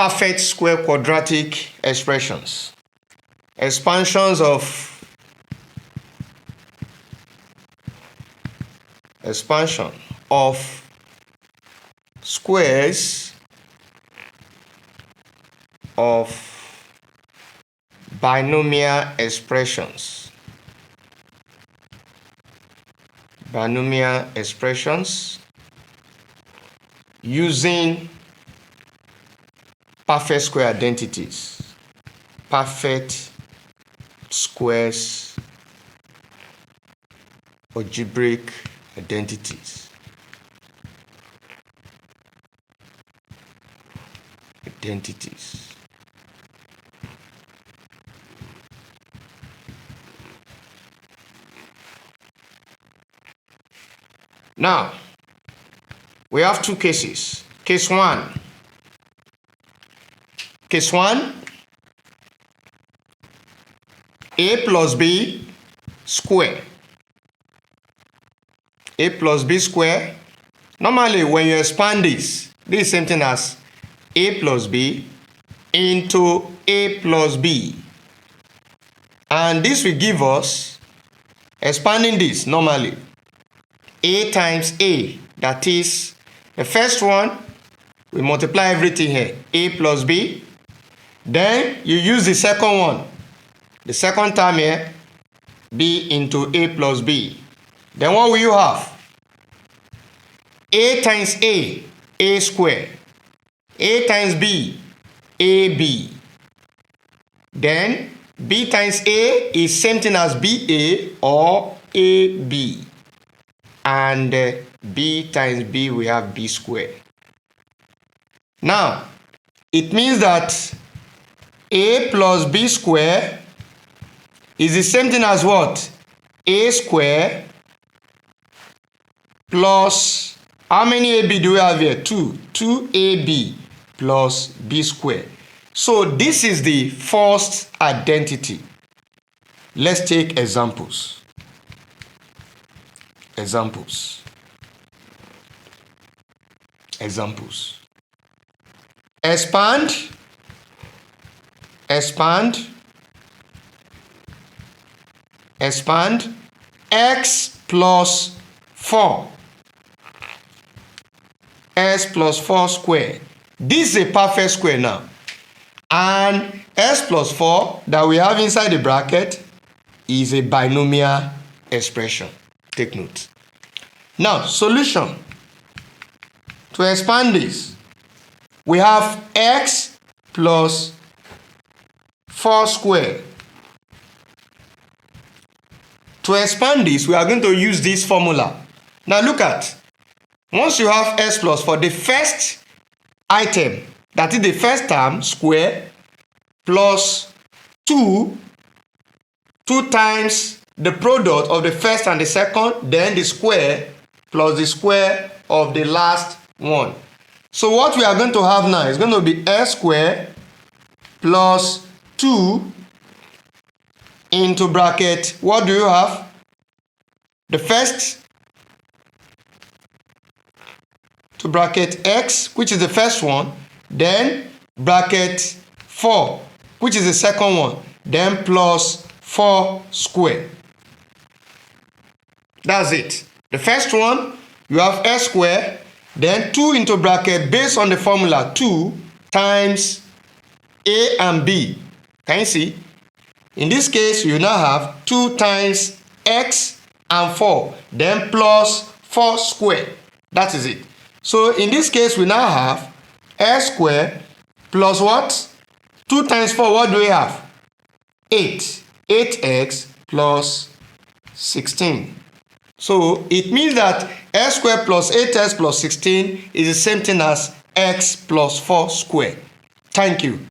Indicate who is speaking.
Speaker 1: perfect square quadratic expressions. Expansions of squares of binomial expressions. Binomial expressions using perfect square identities. Perfect squares algebraic identities. Now, we have two cases. Case 1. Case 1, a plus b square. A plus b square. Normally, when you expand this is same thing as a plus b into a plus b. And this will give us, expanding this normally, a times a. That is, the first one, we multiply everything here, a plus b. Then you use the second one, the second term here, b into a plus b. Then what will you have? A times a square. A times b, ab. Then b times a is same thing as ba or ab. And b times b, we have b squared. Now, it means that a plus b square is the same thing as what? A square plus, how many ab do we have here? 2. 2ab plus b square. So this is the first identity. Let's take examples. Expand x plus 4. S plus 4 square. This is a perfect square now. And s plus 4 that we have inside the bracket is a binomial expression. Take note. Now, solution. To expand this, we have x plus 4 square. To expand this, we are going to use this formula. Now look at, once you have s plus 4, the first item, that is the first term, square, plus 2 times the product of the first and the second, then the square plus the square of the last one. So what we are going to have now is going to be s square plus 2 into bracket, what do you have? The first to bracket x, which is the first one, then bracket 4, which is the second one, then plus 4 square. That's it. The first one, you have s square, then 2 into bracket based on the formula 2 times a and b. Can you see? In this case, you now have 2 times x and 4, then plus 4 square. That is it. So in this case, we now have s square plus what? 2 times 4, what do we have? 8. 8x plus 16. So it means that s square plus 8x plus 16 is the same thing as x plus 4 square. Thank you.